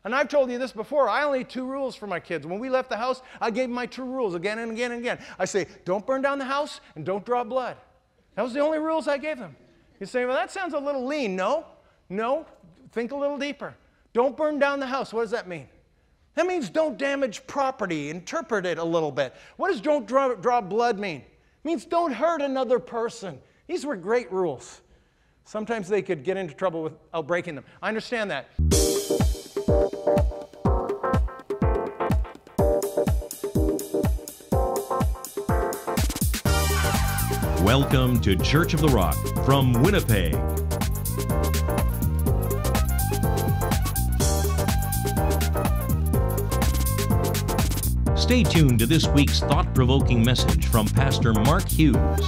And I've told you this before. I only had 2 rules for my kids. When we left the house, I gave them my 2 rules again and again and again. I say, don't burn down the house and don't draw blood. That was the only rules I gave them. You say, well, that sounds a little lean. No, think a little deeper. Don't burn down the house. What does that mean? That means don't damage property. Interpret it a little bit. What does don't draw blood mean? It means don't hurt another person. These were great rules. Sometimes they could get into trouble without breaking them. I understand that. Welcome to Church of the Rock from Winnipeg. Stay tuned to this week's thought-provoking message from Pastor Mark Hughes.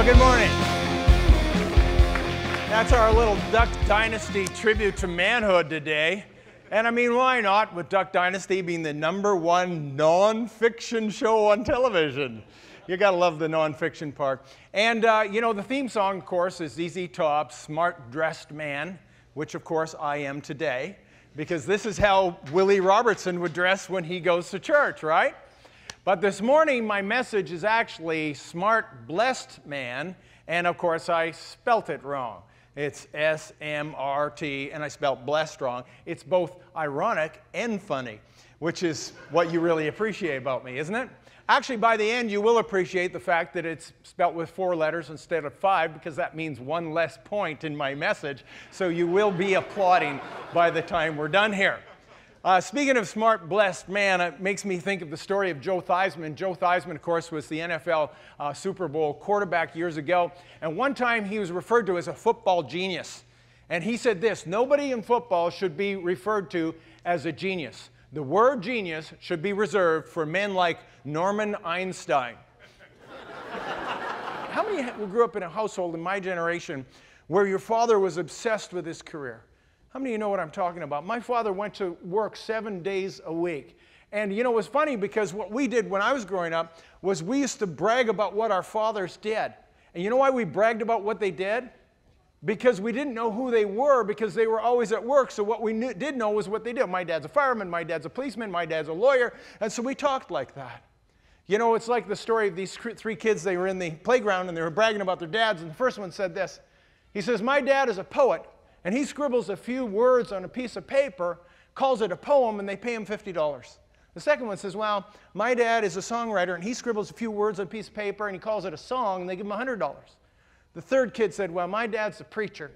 Good morning. That's our little Duck Dynasty tribute to manhood today. And I mean, why not, with Duck Dynasty being the #1 non-fiction show on television? You gotta love the non-fiction part. And you know, the theme song, of course, is ZZ Top's Smart Dressed Man, which of course I am today, because this is how Willie Robertson would dress when he goes to church, right? But this morning, my message is actually Smart Blessed Man, and of course, I spelt it wrong. It's S-M-R-T, and I spelt blessed wrong. It's both ironic and funny, which is what you really appreciate about me, isn't it? Actually, by the end, you will appreciate the fact that it's spelt with 4 letters instead of 5, because that means 1 less point in my message, so you will be applauding by the time we're done here. Speaking of smart, blessed man, it makes me think of the story of Joe Theismann. Joe Theismann, of course, was the NFL Super Bowl quarterback years ago. And one time he was referred to as a football genius. And he said this: nobody in football should be referred to as a genius. The word genius should be reserved for men like Norman Einstein. How many grew up in a household in my generation where your father was obsessed with his career? How many of you know what I'm talking about? My father went to work 7 days a week. And you know, it was funny because what we did when I was growing up was we used to brag about what our fathers did. And you know why we bragged about what they did? Because we didn't know who they were, because they were always at work. So what we did know was what they did. My dad's a fireman, my dad's a policeman, my dad's a lawyer. And so we talked like that. You know, it's like the story of these 3 kids. They were in the playground and they were bragging about their dads. And the first one said this. He says, my dad is a poet. And he scribbles a few words on a piece of paper, calls it a poem, and they pay him $50. The second one says, well, my dad is a songwriter, and he scribbles a few words on a piece of paper, and he calls it a song, and they give him $100. The third kid said, well, my dad's a preacher,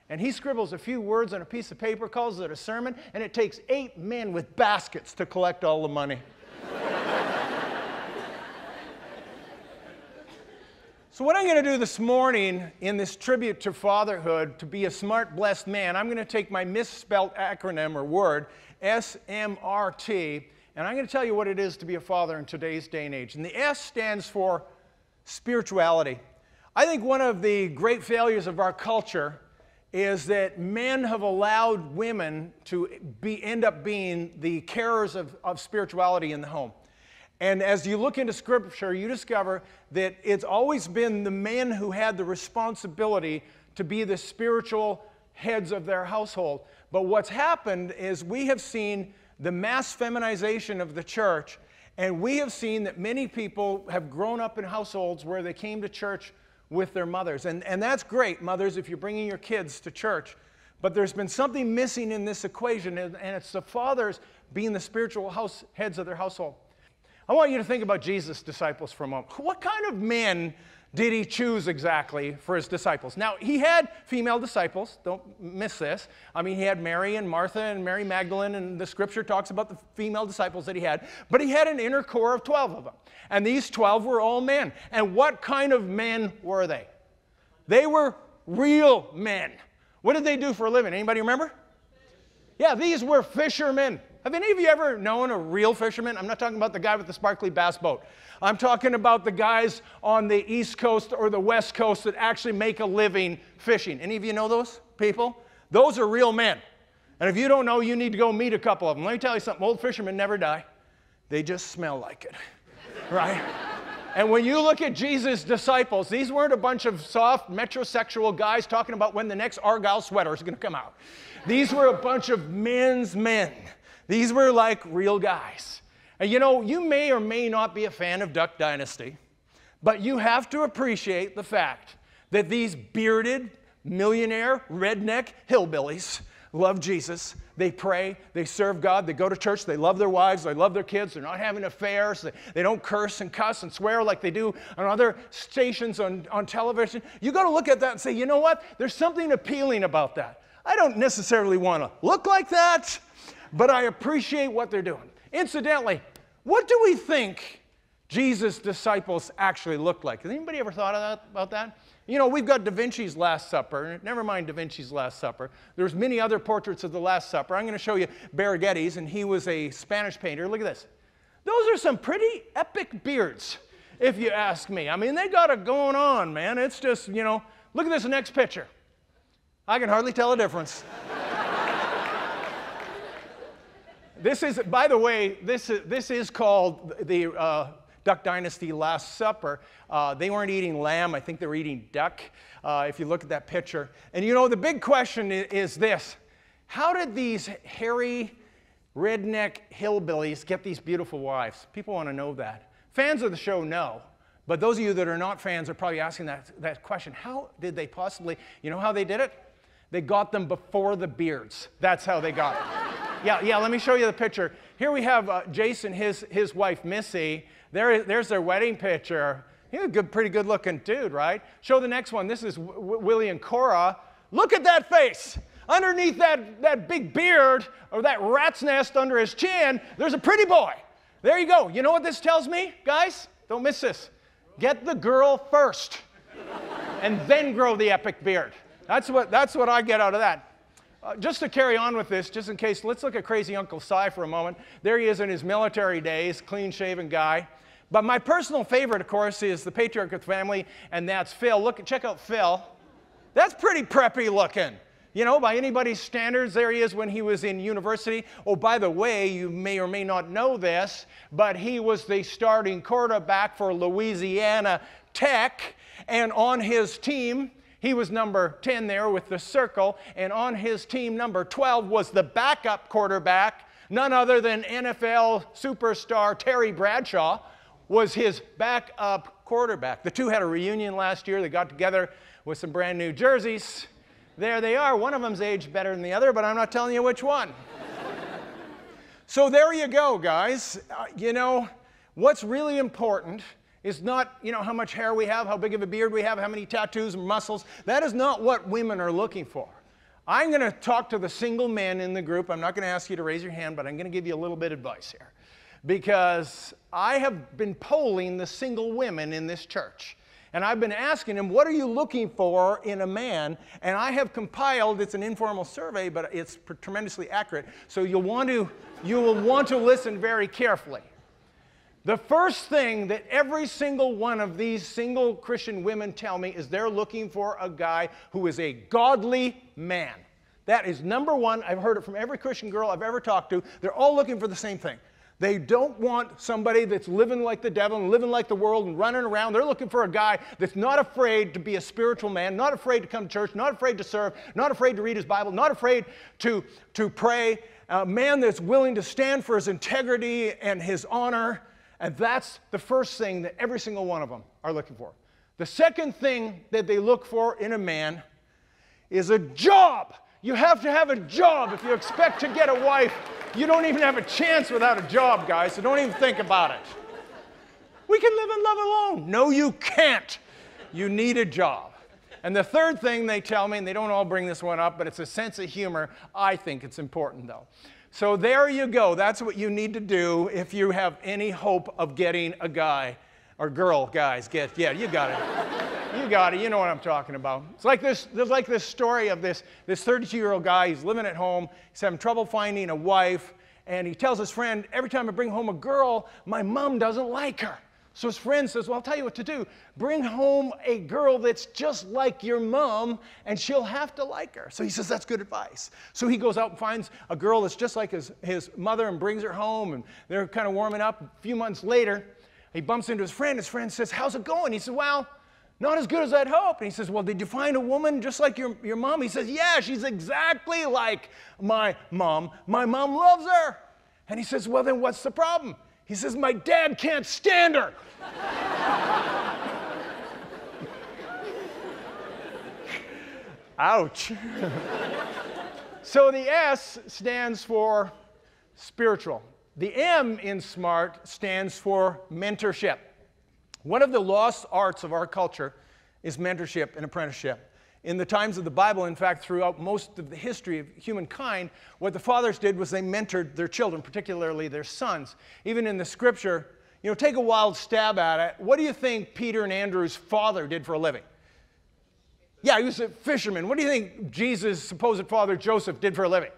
and he scribbles a few words on a piece of paper, calls it a sermon, and it takes 8 men with baskets to collect all the money. So what I'm going to do this morning in this tribute to fatherhood, to be a smart, blessed man, I'm going to take my misspelt acronym or word, S-M-R-T, and I'm going to tell you what it is to be a father in today's day and age. And the S stands for spirituality. I think one of the great failures of our culture is that men have allowed women to end up being the carers of spirituality in the home. And as you look into Scripture, you discover that it's always been the men who had the responsibility to be the spiritual heads of their household. But what's happened is we have seen the mass feminization of the church, And we have seen that many people have grown up in households where they came to church with their mothers. And that's great, mothers, if you're bringing your kids to church. But there's been something missing in this equation, and it's the fathers being the spiritual heads of their household. I want you to think about Jesus' disciples for a moment. What kind of men did he choose exactly for his disciples? Now, he had female disciples. Don't miss this. I mean, he had Mary and Martha and Mary Magdalene, and the scripture talks about the female disciples that he had. But he had an inner core of 12 of them. And these 12 were all men. And what kind of men were they? They were real men. What did they do for a living? Anybody remember? Yeah, these were fishermen. Have any of you ever known a real fisherman? I'm not talking about the guy with the sparkly bass boat. I'm talking about the guys on the East Coast or the West Coast that actually make a living fishing. Any of you know those people? Those are real men. And if you don't know, you need to go meet a couple of them. Let me tell you something. Old fishermen never die. They just smell like it, right? And when you look at Jesus' disciples, these weren't a bunch of soft metrosexual guys talking about when the next Argyle sweater is going to come out. These were a bunch of men's men. These were like real guys. And you know, you may or may not be a fan of Duck Dynasty, but you have to appreciate the fact that these bearded, millionaire, redneck hillbillies love Jesus. They pray, they serve God, they go to church, they love their wives, they love their kids, they're not having affairs, they don't curse and cuss and swear like they do on other stations on television. You got to look at that and say, you know what? There's something appealing about that. I don't necessarily want to look like that, but I appreciate what they're doing. Incidentally, what do we think Jesus' disciples actually looked like? Has anybody ever thought about that? You know, we've got Da Vinci's Last Supper. Never mind Da Vinci's Last Supper. There's many other portraits of the Last Supper. I'm going to show you Barraghetti's, and he was a Spanish painter. Look at this. Those are some pretty epic beards, if you ask me. I mean, they got it going on, man. It's just, you know, look at this next picture. I can hardly tell a difference. This is, by the way, this is called the Duck Dynasty Last Supper. They weren't eating lamb. I think they were eating duck, if you look at that picture. And you know, the big question is this. How did these hairy, redneck hillbillies get these beautiful wives? People want to know that. Fans of the show know. But those of you that are not fans are probably asking that question. How did they possibly, you know how they did it? They got them before the beards. That's how they got it. Yeah, let me show you the picture. Here we have Jason, his wife, Missy. There's their wedding picture. He's a pretty good looking dude, right? Show the next one. This is Willie and Cora. Look at that face. Underneath that big beard, or that rat's nest under his chin, there's a pretty boy. There you go. You know what this tells me, guys? Don't miss this. Get the girl first, and then grow the epic beard. That's what I get out of that. Just to carry on with this, just in case, let's look at crazy Uncle Si for a moment. There he is in his military days, clean-shaven guy. But my personal favorite, of course, is the patriarch of the family, and that's Phil. Check out Phil. That's pretty preppy looking. You know, by anybody's standards, there he is when he was in university. Oh, by the way, you may or may not know this, but he was the starting quarterback for Louisiana Tech, and on his team, he was number 10 there with the circle, and on his team, number 12 was the backup quarterback, none other than NFL superstar Terry Bradshaw was his backup quarterback. The two had a reunion last year. They got together with some brand new jerseys. There they are. One of them's aged better than the other, but I'm not telling you which one. So there you go, guys. You know, what's really important is not, you know, how much hair we have, how big of a beard we have, how many tattoos and muscles. That is not what women are looking for. I'm going to talk to the single men in the group. I'm not going to ask you to raise your hand, but I'm going to give you a little bit of advice here. Because I have been polling the single women in this church. And I've been asking them, what are you looking for in a man? And I have compiled, it's an informal survey, but it's tremendously accurate. So you will want to listen very carefully. The first thing that every single one of these single Christian women tell me is they're looking for a guy who is a godly man. That is number one. I've heard it from every Christian girl I've ever talked to. They're all looking for the same thing. They don't want somebody that's living like the devil and living like the world and running around. They're looking for a guy that's not afraid to be a spiritual man, not afraid to come to church, not afraid to serve, not afraid to read his Bible, not afraid to pray, a man that's willing to stand for his integrity and his honor. And that's the first thing that every single one of them are looking for. The second thing that they look for in a man is a job. You have to have a job if you expect to get a wife. You don't even have a chance without a job, guys, so don't even think about it. We can live and love alone. No, you can't. You need a job. And the third thing they tell me, and they don't all bring this one up, but it's a sense of humor. I think it's important, though. So there you go. That's what you need to do if you have any hope of getting a guy or girl, guys. Yeah, you got it. You got it. You know what I'm talking about. It's like this. There's like this story of this 32-year-old guy. He's living at home. He's having trouble finding a wife, and he tells his friend, every time I bring home a girl, my mom doesn't like her. So his friend says, well, I'll tell you what to do. Bring home a girl that's just like your mom, and she'll have to like her. So he says, that's good advice. So he goes out and finds a girl that's just like his mother and brings her home, and they're kind of warming up. A few months later, he bumps into his friend. His friend says, how's it going? He says, well, not as good as I'd hoped. And he says, well, did you find a woman just like your mom? He says, yeah, she's exactly like my mom. My mom loves her. And he says, well, then what's the problem? He says, my dad can't stand her. Ouch. So the S stands for spiritual. The M in SMART stands for mentorship. One of the lost arts of our culture is mentorship and apprenticeship. In the times of the Bible, in fact, throughout most of the history of humankind, what the fathers did was they mentored their children, particularly their sons. Even in the scripture, you know, take a wild stab at it. What do you think Peter and Andrew's father did for a living? Yeah, he was a fisherman. What do you think Jesus' supposed father Joseph did for a living?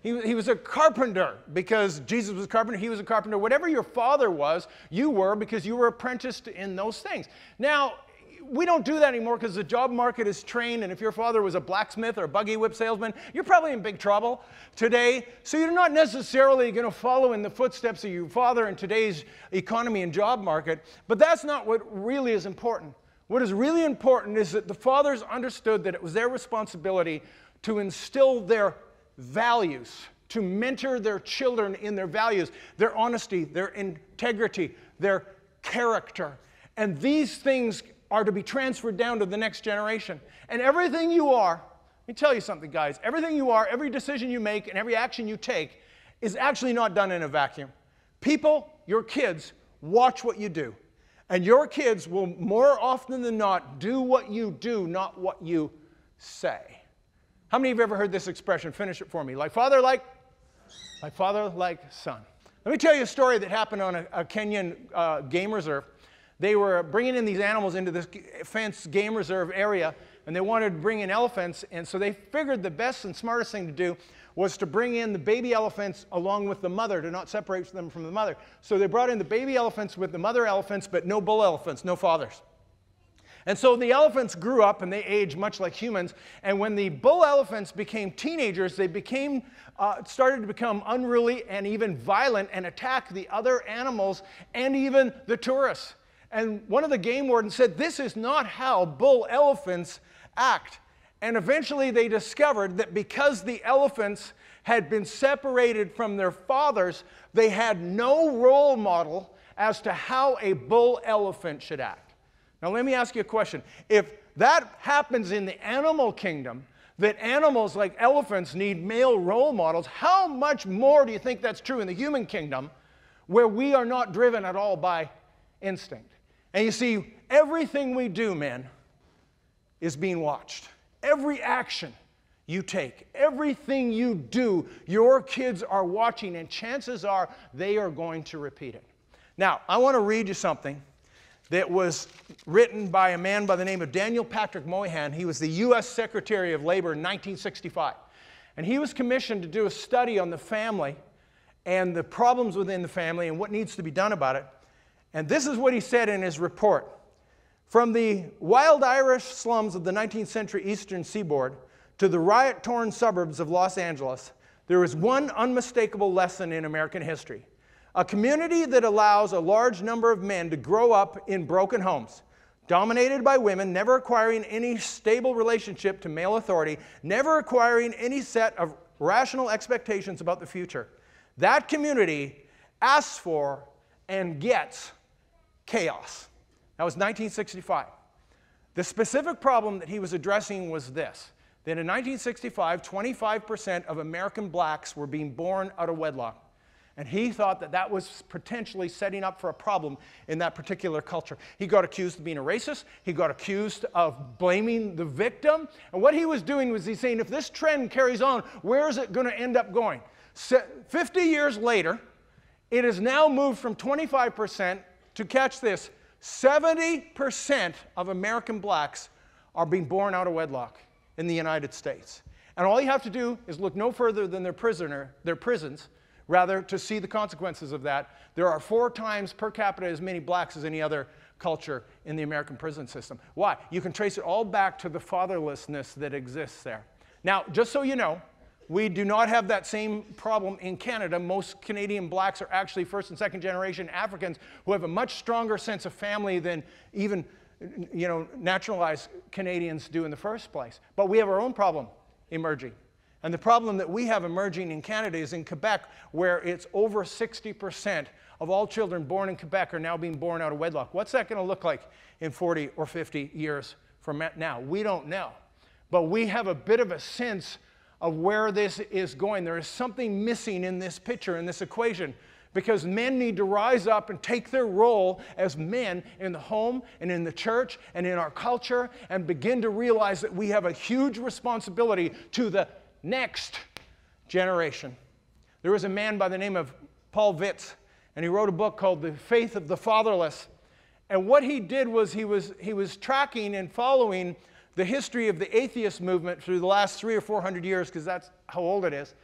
He was a carpenter because Jesus was a carpenter. He was a carpenter. Whatever your father was, you were because you were apprenticed in those things. Now, we don't do that anymore because the job market is trained, and if your father was a blacksmith or a buggy whip salesman, you're probably in big trouble today. So you're not necessarily going to follow in the footsteps of your father in today's economy and job market, but that's not what really is important. What is really important is that the fathers understood that it was their responsibility to instill their values, to mentor their children in their values, their honesty, their integrity, their character. And these things are to be transferred down to the next generation. And everything you are, let me tell you something, guys, everything you are, every decision you make, and every action you take is actually not done in a vacuum. People, your kids, watch what you do. And your kids will more often than not do what you do, not what you say. How many of you have ever heard this expression? Finish it for me. Like father, like son. Let me tell you a story that happened on a Kenyan game reserve. They were bringing in these animals into this fenced game reserve area, and they wanted to bring in elephants, and so they figured the best and smartest thing to do was to bring in the baby elephants along with the mother to not separate them from the mother. So they brought in the baby elephants with the mother elephants, but no bull elephants, no fathers. And so the elephants grew up and they aged much like humans, and when the bull elephants became teenagers, they started to become unruly and even violent and attack the other animals and even the tourists. And one of the game wardens said, this is not how bull elephants act. And eventually they discovered that because the elephants had been separated from their fathers, they had no role model as to how a bull elephant should act. Now let me ask you a question. If that happens in the animal kingdom, that animals like elephants need male role models, how much more do you think that's true in the human kingdom, where we are not driven at all by instinct? And you see, everything we do, men, is being watched. Every action you take, everything you do, your kids are watching, and chances are they are going to repeat it. Now, I want to read you something that was written by a man by the name of Daniel Patrick Moynihan. He was the U.S. Secretary of Labor in 1965. And he was commissioned to do a study on the family and the problems within the family and what needs to be done about it. And this is what he said in his report. From the wild Irish slums of the 19th century eastern seaboard to the riot-torn suburbs of Los Angeles, there is one unmistakable lesson in American history. A community that allows a large number of men to grow up in broken homes, dominated by women, never acquiring any stable relationship to male authority, never acquiring any set of rational expectations about the future. That community asks for and gets chaos. That was 1965. The specific problem that he was addressing was this, that in 1965, 25% of American blacks were being born out of wedlock. And he thought that that was potentially setting up for a problem in that particular culture. He got accused of being a racist. He got accused of blaming the victim. And what he was doing was he's saying, if this trend carries on, where is it going to end up going? 50 years later, it has now moved from 25% to, catch this, 70% of American blacks are being born out of wedlock in the United States. And all you have to do is look no further than their prisons, rather, to see the consequences of that. There are 4 times per capita as many blacks as any other culture in the American prison system. Why? You can trace it all back to the fatherlessness that exists there. Now, just so you know, we do not have that same problem in Canada. Most Canadian blacks are actually first and second generation Africans who have a much stronger sense of family than even, naturalized Canadians do in the first place. But we have our own problem emerging. And the problem that we have emerging in Canada is in Quebec, where it's over 60% of all children born in Quebec are now being born out of wedlock. What's that going to look like in 40 or 50 years from now? We don't know. But we have a bit of a sense of where this is going. There is something missing in this picture, in this equation, because men need to rise up and take their role as men in the home and in the church and in our culture and begin to realize that we have a huge responsibility to the next generation. There was a man by the name of Paul Vitz, and he wrote a book called The Faith of the Fatherless. And what he did was he was tracking and following the history of the atheist movement through the last 300 or 400 years, because that's how old it is.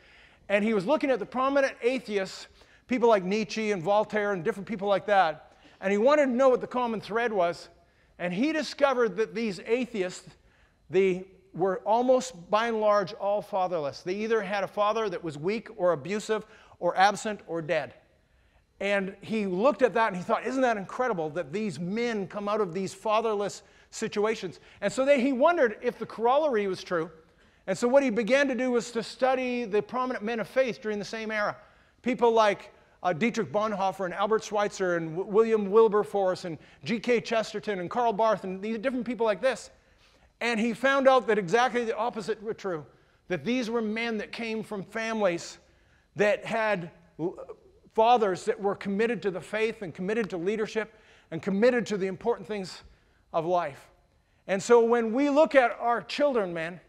And he was looking at the prominent atheists, people like Nietzsche and Voltaire and different people like that, and he wanted to know what the common thread was. And he discovered that these atheists, were almost, by and large, all fatherless. They either had a father that was weak or abusive or absent or dead. And he looked at that and he thought, isn't that incredible that these men come out of these fatherless situations? And so he wondered if the corollary was true. And so what he began to do was to study the prominent men of faith during the same era. People like Dietrich Bonhoeffer and Albert Schweitzer and William Wilberforce and G.K. Chesterton and Karl Barth and these different people like this. And he found out that exactly the opposite were true, that these were men that came from families that had fathers that were committed to the faith and committed to leadership and committed to the important things of life. And so when we look at our children, man,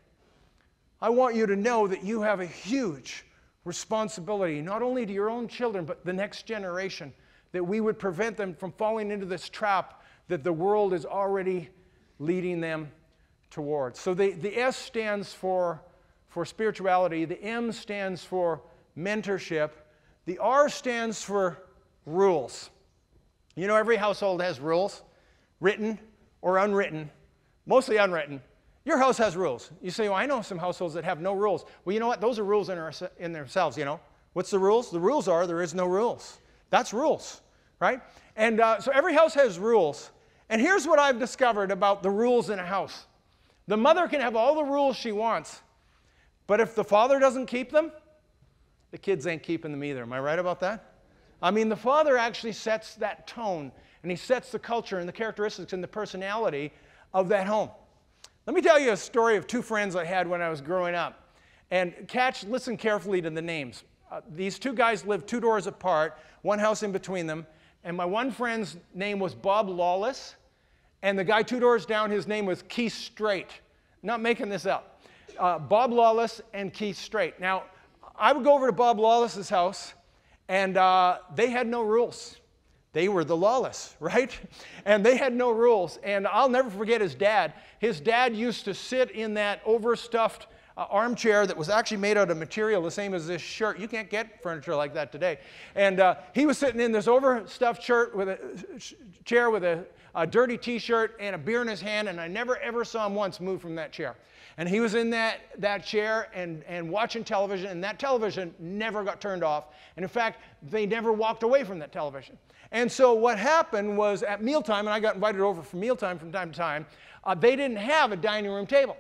I want you to know that you have a huge responsibility, not only to your own children, but the next generation, that we would prevent them from falling into this trap that the world is already leading them towards. So the S stands for spirituality, the M stands for mentorship, the R stands for rules. You know, every household has rules, written or unwritten, mostly unwritten. Your house has rules. You say, well, I know some households that have no rules. Well, you know what? Those are rules in themselves, you know. What's the rules? The rules are there is no rules. That's rules, right? And so every house has rules. And here's what I've discovered about the rules in a house. The mother can have all the rules she wants, but if the father doesn't keep them, the kids ain't keeping them either. Am I right about that? I mean, the father actually sets that tone, and he sets the culture and the characteristics and the personality of that home. Let me tell you a story of 2 friends I had when I was growing up. And listen carefully to the names. These 2 guys lived 2 doors apart, 1 house in between them, and my one friend's name was Bob Lawless, and the guy 2 doors down, his name was Keith Straight. Not making this up. Bob Lawless and Keith Straight. Now, I would go over to Bob Lawless's house, and they had no rules. They were the lawless, right? And they had no rules. And I'll never forget his dad. His dad used to sit in that overstuffed armchair that was actually made out of material the same as this shirt. You can't get furniture like that today. And he was sitting in this overstuffed chair with a dirty T-shirt and a beer in his hand, and I never ever saw him once move from that chair. And he was in that chair and watching television, and that television never got turned off. And in fact, they never walked away from that television. And so what happened was at mealtime, and I got invited over for mealtime from time to time, they didn't have a dining room table.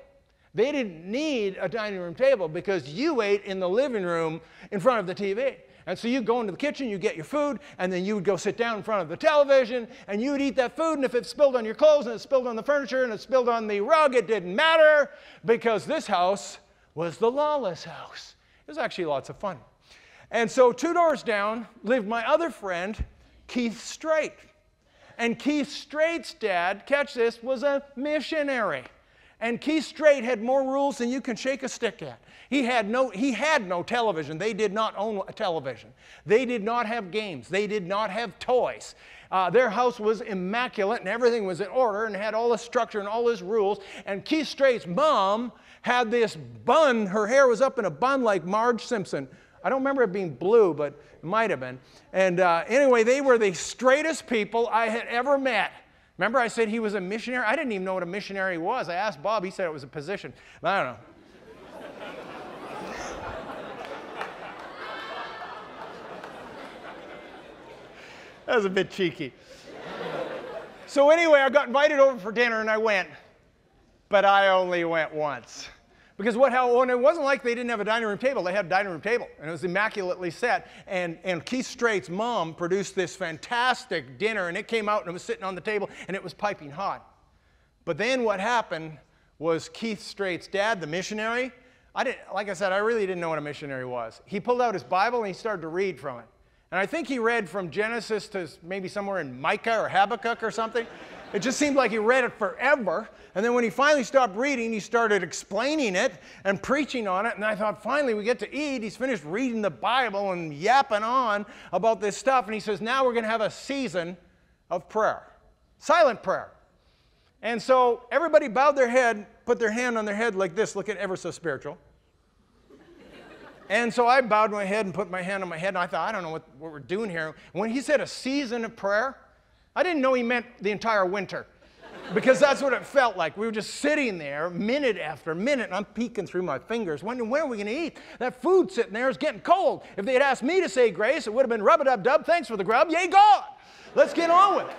They didn't need a dining room table because you ate in the living room in front of the TV. And so you go into the kitchen, you get your food, and then you would go sit down in front of the television, and you would eat that food, and if it spilled on your clothes, and it spilled on the furniture, and it spilled on the rug, it didn't matter, because this house was the lawless house. It was actually lots of fun. And so 2 doors down lived my other friend, Keith Strait. And Keith Strait's dad, catch this, was a missionary. And Keith Strait had more rules than you can shake a stick at. He had no television. They did not own a television. They did not have games. They did not have toys. Their house was immaculate and everything was in order and had all this structure and all this rules. And Keith Strait's mom had this bun. Her hair was up in a bun like Marge Simpson. I don't remember it being blue, but it might have been. And anyway, they were the straightest people I had ever met. Remember I said he was a missionary? I didn't even know what a missionary was. I asked Bob. He said it was a position. I don't know. That was a bit cheeky. So anyway, I got invited over for dinner, and I went. But I only went once. Because it wasn't like they didn't have a dining room table. They had a dining room table, and it was immaculately set. And Keith Strait's mom produced this fantastic dinner, and it came out, and it was sitting on the table, and it was piping hot. But then what happened was Keith Strait's dad, the missionary, like I said, I really didn't know what a missionary was. He pulled out his Bible, and he started to read from it. And I think he read from Genesis to maybe somewhere in Micah or Habakkuk or something. It just seemed like he read it forever. And then when he finally stopped reading, he started explaining it and preaching on it. And I thought, finally, we get to eat. He's finished reading the Bible and yapping on about this stuff. And he says, now we're going to have a season of prayer, silent prayer. And so everybody bowed their head, put their hand on their head like this, looking ever so spiritual. And so I bowed my head and put my hand on my head, and I thought, I don't know what we're doing here. When he said a season of prayer, I didn't know he meant the entire winter, because that's what it felt like. We were just sitting there minute after minute, and I'm peeking through my fingers. When are we going to eat? That food sitting there is getting cold. If they had asked me to say grace, it would have been rub-a-dub-dub, thanks for the grub, yay God. Let's get on with it.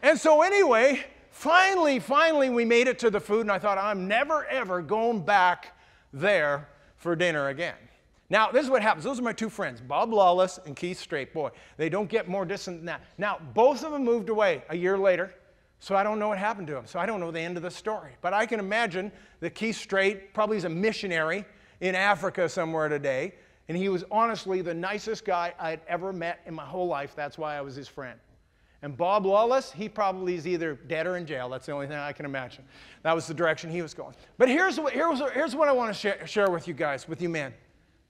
And so anyway, finally we made it to the food, and I thought, I'm never, ever going back there for dinner again. Now, this is what happens. Those are my two friends, Bob Lawless and Keith Strait. Boy, they don't get more distant than that. Now, both of them moved away a year later, so I don't know what happened to them. So I don't know the end of the story. But I can imagine that Keith Strait probably is a missionary in Africa somewhere today, and he was honestly the nicest guy I'd ever met in my whole life. That's why I was his friend. And Bob Lawless, he probably is either dead or in jail. That's the only thing I can imagine. That was the direction he was going. But here's what I want to share with you guys, with you men.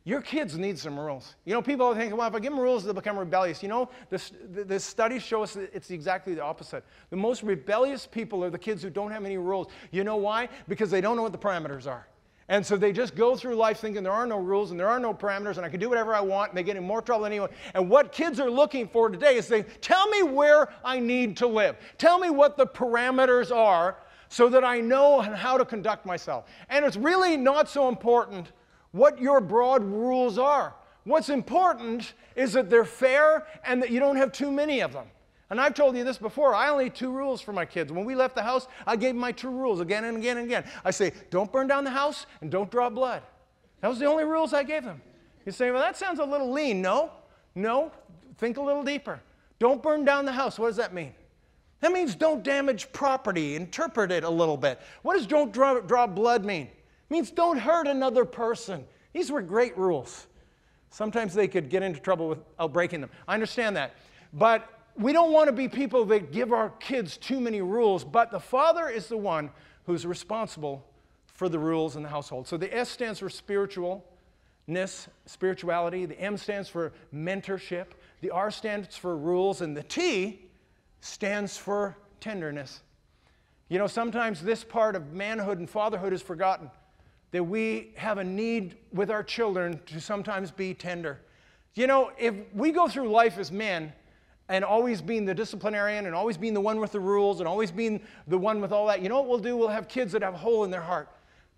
Your kids need some rules. You know, people think, well, if I give them rules, they'll become rebellious. You know, the studies show us that it's exactly the opposite. The most rebellious people are the kids who don't have any rules. You know why? Because they don't know what the parameters are. And so they just go through life thinking there are no rules and there are no parameters and I can do whatever I want, and they get in more trouble anyway. And what kids are looking for today is tell me where I need to live. Tell me what the parameters are so that I know how to conduct myself. And it's really not so important what your broad rules are. What's important is that they're fair and that you don't have too many of them. And I've told you this before, I only had 2 rules for my kids. When we left the house, I gave them my 2 rules again and again and again. I say, don't burn down the house and don't draw blood. That was the only rules I gave them. You say, well, that sounds a little lean. No, think a little deeper. Don't burn down the house. What does that mean? That means don't damage property. Interpret it a little bit. What does don't draw blood mean? It means don't hurt another person. These were great rules. Sometimes they could get into trouble without breaking them. I understand that. But we don't want to be people that give our kids too many rules, but the father is the one who's responsible for the rules in the household. So the S stands for spirituality. The M stands for mentorship. The R stands for rules. And the T stands for tenderness. You know, sometimes this part of manhood and fatherhood is forgotten, that we have a need with our children to sometimes be tender. You know, if we go through life as men and always being the disciplinarian and always being the one with the rules and always being the one with all that, you know what we'll do? We'll have kids that have a hole in their heart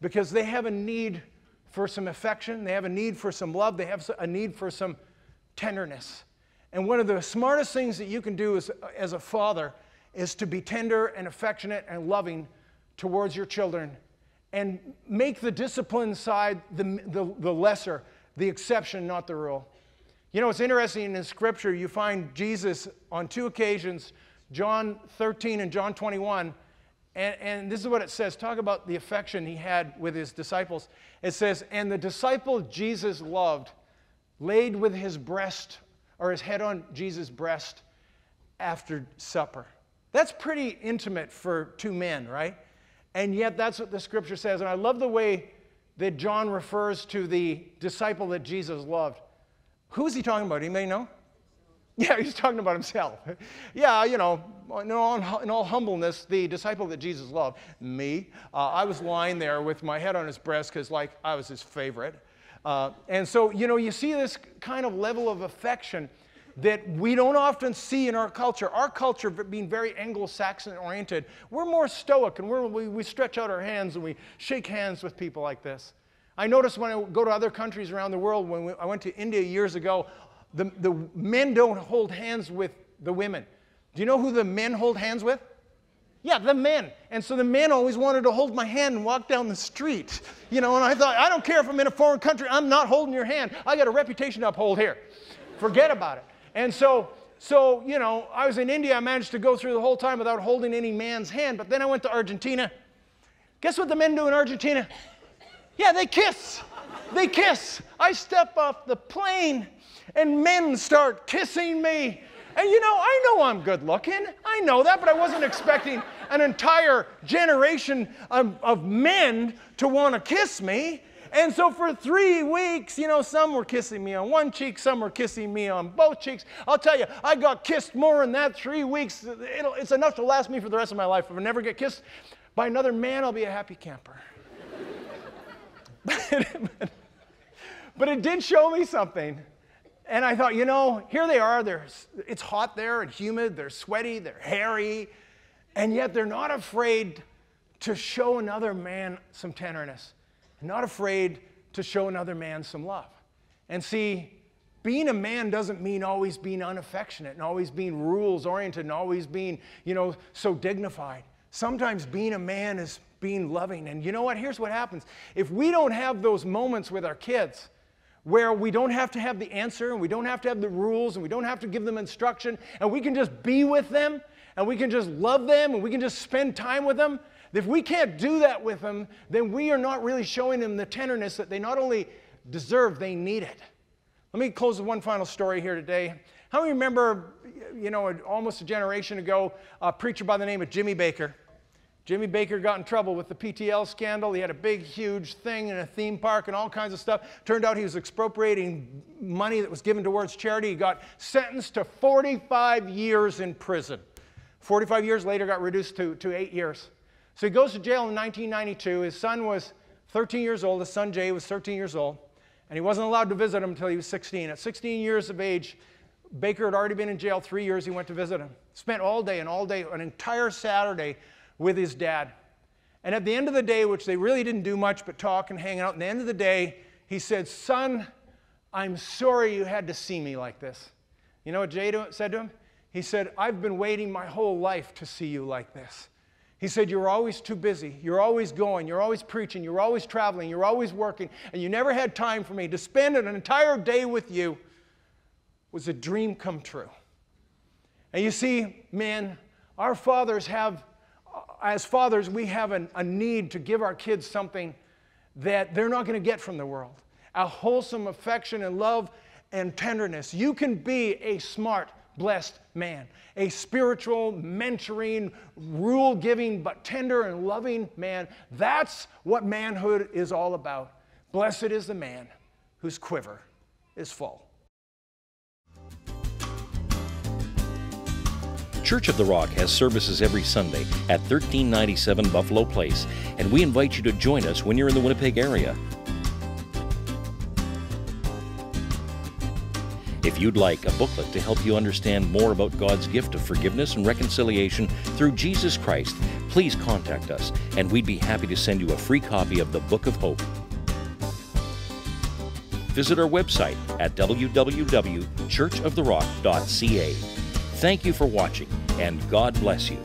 because they have a need for some affection. They have a need for some love. They have a need for some tenderness. And one of the smartest things that you can do as a father is to be tender and affectionate and loving towards your children and make the discipline side the lesser, the exception, not the rule. You know, it's interesting in Scripture, you find Jesus on 2 occasions, John 13 and John 21, and this is what it says. Talk about the affection he had with his disciples. It says, and the disciple Jesus loved laid with his breast, or his head on Jesus' breast after supper. That's pretty intimate for 2 men, right? And yet that's what the Scripture says. And I love the way that John refers to the disciple that Jesus loved. Who's he talking about? Anybody know? Yeah, he's talking about himself. Yeah, you know, in all humbleness, the disciple that Jesus loved, me, I was lying there with my head on his breast because, like, I was his favorite. And so, you know, you see this kind of level of affection that we don't often see in our culture. Our culture being very Anglo-Saxon oriented, we're more stoic, and we stretch out our hands and we shake hands with people like this. I noticed when I go to other countries around the world, when I went to India years ago, the men don't hold hands with the women. Do you know who the men hold hands with? Yeah, the men. And so the men always wanted to hold my hand and walk down the street. You know, and I thought, I don't care if I'm in a foreign country, I'm not holding your hand. I got a reputation to uphold here. Forget about it. And so, you know, I was in India. I managed to go through the whole time without holding any man's hand. But then I went to Argentina. Guess what the men do in Argentina? Yeah, they kiss. They kiss. I step off the plane, and men start kissing me. And you know, I know I'm good looking. I know that, but I wasn't expecting an entire generation of men to want to kiss me. And so for 3 weeks, you know, some were kissing me on one cheek, some were kissing me on both cheeks. I'll tell you, I got kissed more in that 3 weeks. It's enough to last me for the rest of my life. If I never get kissed by another man, I'll be a happy camper. But it did show me something. And I thought, you know, here they are. It's hot there and humid. They're sweaty. They're hairy. And yet they're not afraid to show another man some tenderness. Not afraid to show another man some love. And see, being a man doesn't mean always being unaffectionate and always being rules-oriented and always being, you know, so dignified. Sometimes being a man is being loving. And you know what? Here's what happens. If we don't have those moments with our kids where we don't have to have the answer and we don't have to have the rules and we don't have to give them instruction and we can just be with them and we can just love them and we can just spend time with them, if we can't do that with them, then we are not really showing them the tenderness that they not only deserve, they need it. Let me close with one final story here today. How many remember, you know, almost a generation ago, a preacher by the name of Jimmy Baker? Jimmy Baker got in trouble with the PTL scandal. He had a big, huge thing in a theme park and all kinds of stuff. Turned out he was expropriating money that was given towards charity. He got sentenced to 45 years in prison. 45 years later, got reduced to 8 years. So he goes to jail in 1992. His son was 13 years old. His son Jay was 13 years old. And he wasn't allowed to visit him until he was 16. At 16 years of age, Baker had already been in jail 3 years. He went to visit him. Spent all day, an entire Saturday with his dad. And at the end of the day, which they really didn't do much but talk and hang out, at the end of the day, he said, "Son, I'm sorry you had to see me like this." You know what Jay said to him? He said, "I've been waiting my whole life to see you like this." He said, "You're always too busy. You're always going. You're always preaching. You're always traveling. You're always working. And you never had time for me. To spend an entire day with you was a dream come true." And you see, man, our fathers have, as fathers, we have a need to give our kids something that they're not going to get from the world. A wholesome affection and love and tenderness. You can be a smart, blessed man, a spiritual, mentoring, rule-giving, but tender and loving man. That's what manhood is all about. Blessed is the man whose quiver is full. Church of the Rock has services every Sunday at 1397 Buffalo Place, and we invite you to join us when you're in the Winnipeg area. If you'd like a booklet to help you understand more about God's gift of forgiveness and reconciliation through Jesus Christ, please contact us, and we'd be happy to send you a free copy of the Book of Hope. Visit our website at www.churchoftherock.ca. Thank you for watching, and God bless you.